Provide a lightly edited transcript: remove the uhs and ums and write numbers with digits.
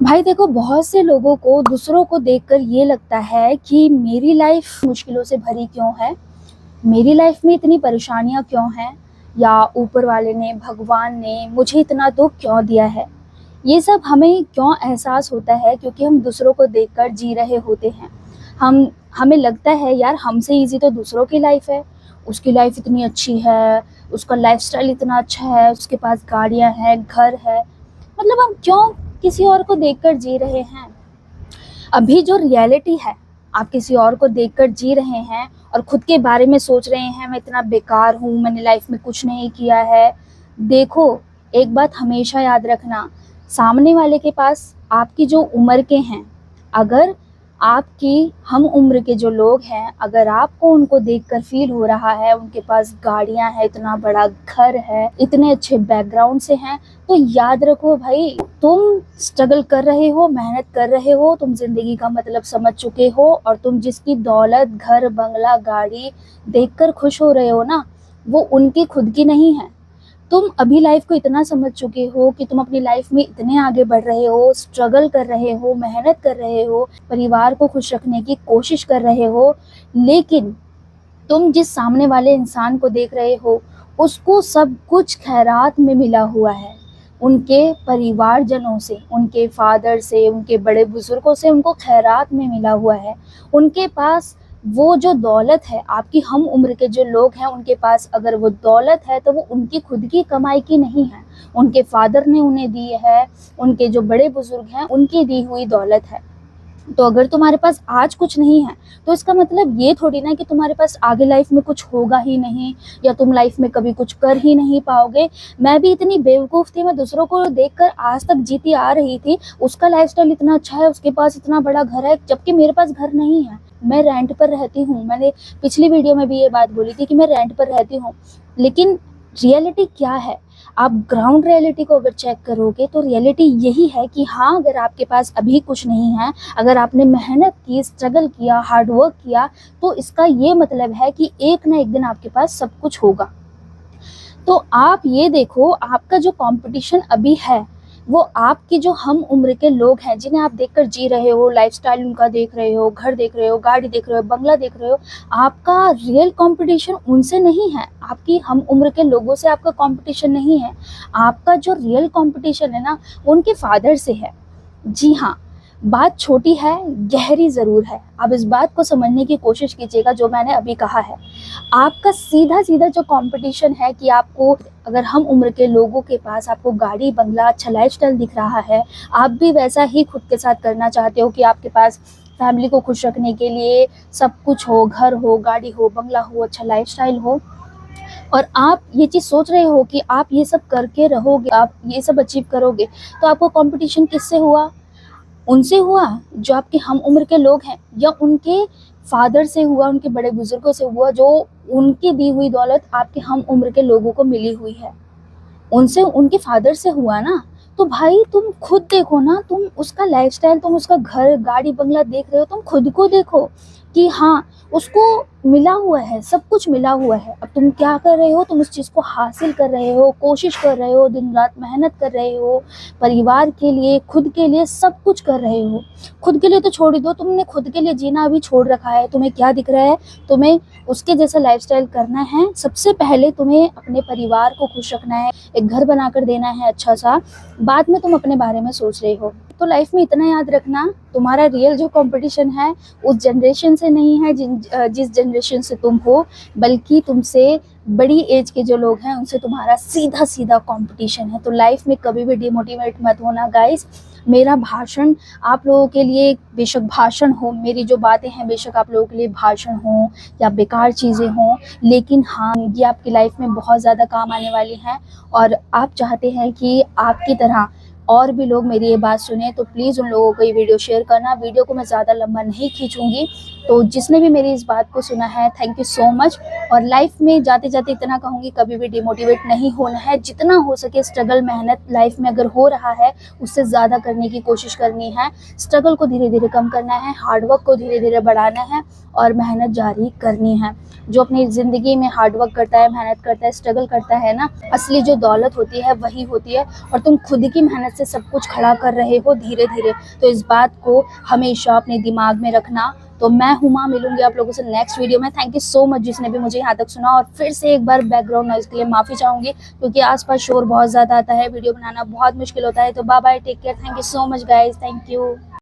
भाई देखो, बहुत से लोगों को दूसरों को देखकर ये लगता है कि मेरी लाइफ मुश्किलों से भरी क्यों है, मेरी लाइफ में इतनी परेशानियां क्यों हैं, या ऊपर वाले ने, भगवान ने मुझे इतना दुख क्यों दिया है। ये सब हमें क्यों एहसास होता है? क्योंकि हम दूसरों को देखकर जी रहे होते हैं। हमें लगता है यार, हमसे इजी तो दूसरों की लाइफ है, उसकी लाइफ इतनी अच्छी है, उसका लाइफस्टाइल इतना अच्छा है, उसके पास गाड़ियां हैं, घर है। मतलब हम क्यों किसी और को देखकर जी रहे हैं? अभी जो रियलिटी है, आप किसी और को देखकर जी रहे हैं और खुद के बारे में सोच रहे हैं, मैं इतना बेकार हूँ, मैंने लाइफ में कुछ नहीं किया है। देखो, एक बात हमेशा याद रखना, सामने वाले के पास आपकी जो उम्र के हैं, अगर आपकी हम उम्र के जो लोग हैं, अगर आपको उनको देखकर फील हो रहा है उनके पास गाड़ियां हैं, इतना बड़ा घर है, इतने अच्छे बैकग्राउंड से हैं, तो याद रखो भाई, तुम स्ट्रगल कर रहे हो, मेहनत कर रहे हो, तुम जिंदगी का मतलब समझ चुके हो, और तुम जिसकी दौलत, घर, बंगला, गाड़ी देखकर खुश हो रहे हो ना, वो उनकी खुद की नहीं है। तुम अभी लाइफ को इतना समझ चुके हो कि तुम अपनी लाइफ में इतने आगे बढ़ रहे हो, स्ट्रगल कर रहे हो, मेहनत कर रहे हो, परिवार को खुश रखने की कोशिश कर रहे हो, लेकिन तुम जिस सामने वाले इंसान को देख रहे हो, उसको सब कुछ खैरात में मिला हुआ है। उनके परिवारजनों से, उनके फादर से, उनके बड़े बुजुर्गों से उनको खैरात में मिला हुआ है। उनके पास वो जो दौलत है, आपकी हम उम्र के जो लोग हैं उनके पास अगर वो दौलत है तो वो उनकी खुद की कमाई की नहीं है, उनके फादर ने उन्हें दी है, उनके जो बड़े बुजुर्ग हैं उनकी दी हुई दौलत है। तो अगर तुम्हारे पास आज कुछ नहीं है, तो इसका मतलब ये थोड़ी ना कि तुम्हारे पास आगे लाइफ में कुछ होगा ही नहीं, या तुम लाइफ में कभी कुछ कर ही नहीं पाओगे। मैं भी इतनी बेवकूफ़ थी, मैं दूसरों को देखकर आज तक जीती आ रही थी, उसका लाइफस्टाइल इतना अच्छा है, उसके पास इतना बड़ा घर है, जबकि मेरे पास घर नहीं है। मैं रेंट पर रहती हूँ, मैंने पिछली वीडियो में भी ये बात बोली थी कि मैं रेंट पर रहती हूँ। लेकिन रियलिटी क्या है? आप ग्राउंड रियलिटी को अगर चेक करोगे तो रियलिटी यही है कि हाँ, अगर आपके पास अभी कुछ नहीं है, अगर आपने मेहनत की, स्ट्रगल किया, हार्ड वर्क किया, तो इसका ये मतलब है कि एक ना एक दिन आपके पास सब कुछ होगा। तो आप ये देखो, आपका जो कंपटीशन अभी है, वो आपकी जो हम उम्र के लोग हैं, जिन्हें आप देखकर जी रहे हो, लाइफस्टाइल उनका देख रहे हो, घर देख रहे हो, गाड़ी देख रहे हो, बंगला देख रहे हो। आपका रियल कंपटीशन उनसे नहीं है, आपकी हम उम्र के लोगों से आपका कंपटीशन नहीं है। आपका जो रियल कंपटीशन है ना, उनके फादर से है। जी हाँ, बात छोटी है, गहरी ज़रूर है। आप इस बात को समझने की कोशिश कीजिएगा जो मैंने अभी कहा है। आपका सीधा-सीधा जो कॉम्पिटिशन है कि आपको, अगर हम उम्र के लोगों के पास आपको गाड़ी, बंगला, अच्छा लाइफ़स्टाइल दिख रहा है, आप भी वैसा ही खुद के साथ करना चाहते हो कि आपके पास फैमिली को खुश रखने के लिए सब कुछ हो, घर हो, गाड़ी हो, बंगला हो, अच्छा लाइफ़स्टाइल हो, और आप ये चीज़ सोच रहे हो कि आप ये सब करके रहोगे, आप ये सब अचीव करोगे, तो आपको कॉम्पिटिशन किससे हुआ? उनसे हुआ जो आपके हम उम्र के लोग हैं, या उनके फादर से हुआ, उनके बड़े बुजुर्गों से हुआ, जो उनकी दी हुई दौलत आपके हम उम्र के लोगों को मिली हुई है। उनसे, उनके फादर से हुआ ना। तो भाई तुम खुद देखो ना, तुम उसका लाइफस्टाइल, तुम उसका घर, गाड़ी, बंगला देख रहे हो, तुम खुद को देखो कि हाँ, उसको मिला हुआ है, सब कुछ मिला हुआ है। अब तुम क्या कर रहे हो? तुम उस चीज़ को हासिल कर रहे हो, कोशिश कर रहे हो, दिन रात मेहनत कर रहे हो, परिवार के लिए, खुद के लिए सब कुछ कर रहे हो। खुद के लिए तो छोड़ ही दो, तुमने खुद के लिए जीना अभी छोड़ रखा है। तुम्हें क्या दिख रहा है? तुम्हें उसके जैसा लाइफस्टाइल करना है। सबसे पहले तुम्हें अपने परिवार को खुश रखना है, एक घर बनाकर देना है अच्छा सा, बाद में तुम अपने बारे में सोच रहे हो। तो लाइफ में इतना याद रखना, तुम्हारा रियल जो कंपटीशन है उस जनरेशन से नहीं है जिस जनरेशन से तुम हो, बल्कि तुमसे बड़ी एज के जो लोग हैं उनसे तुम्हारा सीधा सीधा कंपटीशन है। तो लाइफ में कभी भी डिमोटिवेट मत होना गाइस। मेरा भाषण आप लोगों के लिए बेशक भाषण हो, मेरी जो बातें हैं बेशक आप लोगों के लिए भाषण हो या बेकार चीज़ें हों, लेकिन हाँ, ये आपकी लाइफ में बहुत ज़्यादा काम आने वाली हैं, और आप चाहते हैं कि आपकी तरह और भी लोग मेरी ये बात सुने, तो प्लीज़ उन लोगों को ये वीडियो शेयर करना। वीडियो को मैं ज़्यादा लंबा नहीं खींचूंगी। तो जिसने भी मेरी इस बात को सुना है, थैंक यू सो मच। और लाइफ में जाते जाते इतना कहूँगी, कभी भी डिमोटिवेट नहीं होना है। जितना हो सके स्ट्रगल, मेहनत लाइफ में अगर हो रहा है उससे ज़्यादा करने की कोशिश करनी है। स्ट्रगल को धीरे धीरे कम करना है, हार्डवर्क को धीरे धीरे बढ़ाना है, और मेहनत जारी करनी है। जो अपनी ज़िंदगी में हार्डवर्क करता है, मेहनत करता है, स्ट्रगल करता है ना, असली जो दौलत होती है वही होती है। और तुम खुद की मेहनत से सब कुछ खड़ा कर रहे हो धीरे धीरे। तो इस बात को हमेशा अपने दिमाग में रखना। तो मैं हुमा, मिलूंगी आप लोगों से नेक्स्ट वीडियो में। थैंक यू सो मच जिसने भी मुझे यहाँ तक सुना, और फिर से एक बार बैकग्राउंड नॉइज के लिए माफ़ी चाहूँगी क्योंकि आसपास शोर बहुत ज़्यादा आता है, वीडियो बनाना बहुत मुश्किल होता है। तो bye bye, take care, thank you so much guys, thank you.